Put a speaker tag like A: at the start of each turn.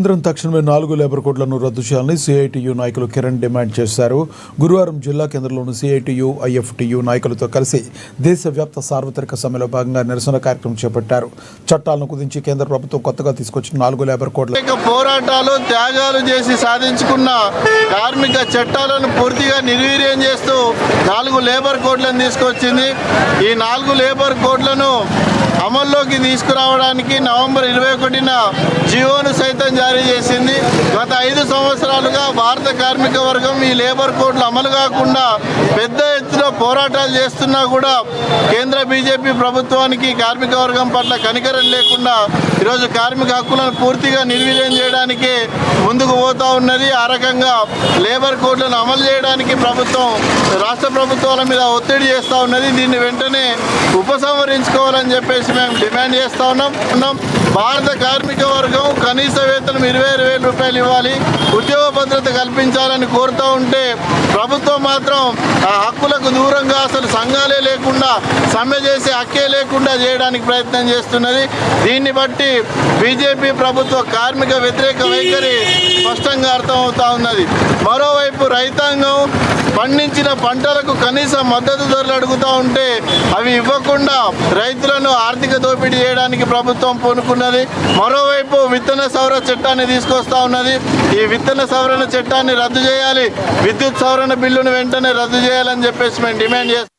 A: కేంద్రం తక్షణమే 4 లేబర్ కోడ్లను రద్దు చేయాలని సిఐటియు నాయకులు కిరణ్ డిమాండ్ చేశారు. గురువారం జిల్లా కేంద్రంలోని సిఐటియు ఐఎఫ్టియు నాయకులతో కలిసి దేశవ్యాప్త సార్వత్రిక సమ్మెలో భాగంగా నిరసన కార్యక్రమం చేపట్టారు. చట్టాలను కుదించి కేంద్ర ప్రభుత్వం కొత్తగా తీసుకొచ్చిన 4 లేబర్ కోడ్ల
B: పోరాటాలు త్యాగాలు చేసి సాధించుకున్న కార్మిక చట్టాలను పూర్తిగా నిర్వీర్యం చేస్తూ 4 లేబర్ కోడ్లను తీసుకొచ్చింది. ఈ 4 లేబర్ కోడ్లను అమల్లోకి తీసుకురావడానికి నవంబర్ 21న జీవోను సైతం జారీ చేసింది. గత 5 సంవత్సరాలుగా భారత కార్మిక వర్గం ఈ లేబర్ కోడ్లు అమలు కాకుండా పెద్ద ఎత్తున పోరాటాలు చేస్తున్నా కూడా కేంద్ర బీజేపీ ప్రభుత్వానికి కార్మిక వర్గం పట్ల కనికరం లేకుండా ఈరోజు కార్మిక హక్కులను పూర్తిగా నిర్వీర్యం చేయడానికి ముందుకు పోతూ ఉన్నది. ఆ రకంగా లేబర్ కోడ్లను అమలు చేయడానికి రాష్ట్ర ప్రభుత్వాల మీద ఒత్తిడి చేస్తూ ఉన్నది. దీన్ని వెంటనే ఉపసంహరించుకోవాలని చెప్పేసి మేము డిమాండ్ చేస్తూ ఉన్నాం. భారత కార్మిక వర్గం కనీస వేతనం 26,000 రూపాయలు ఇవ్వాలి, ఉద్యోగ భద్రత కల్పించాలని కోరుతూ ఉంటే ప్రభుత్వం మాత్రం ఆ హక్కులకు దూరంగా అసలు సంఘాలే లేకుండా సమ్మె చేసే హక్కే లేకుండా చేయడానికి ప్రయత్నం చేస్తున్నది. దీన్ని బట్టి బీజేపీ ప్రభుత్వ కార్మిక వ్యతిరేక వైఖరి స్పష్టంగా అర్థమవుతా ఉన్నది. మరోవైపు రైతాంగం పండించిన పంటలకు కనీస మద్దతు ధరలు అడుగుతూ ఉంటే అవి ఇవ్వకుండా రైతులను ఆర్థిక దోపిడీ చేయడానికి ప్రభుత్వం పూనుకున్నది. మరోవైపు విత్తన సవరణ చట్టాన్ని తీసుకొస్తా ఉన్నది. ఈ విత్తన సవరణ చట్టాన్ని రద్దు చేయాలి, విద్యుత్ సవరణ బిల్లును వెంటనే రద్దు చేయాలని చెప్పేసి మేము డిమాండ్ చేస్తాం.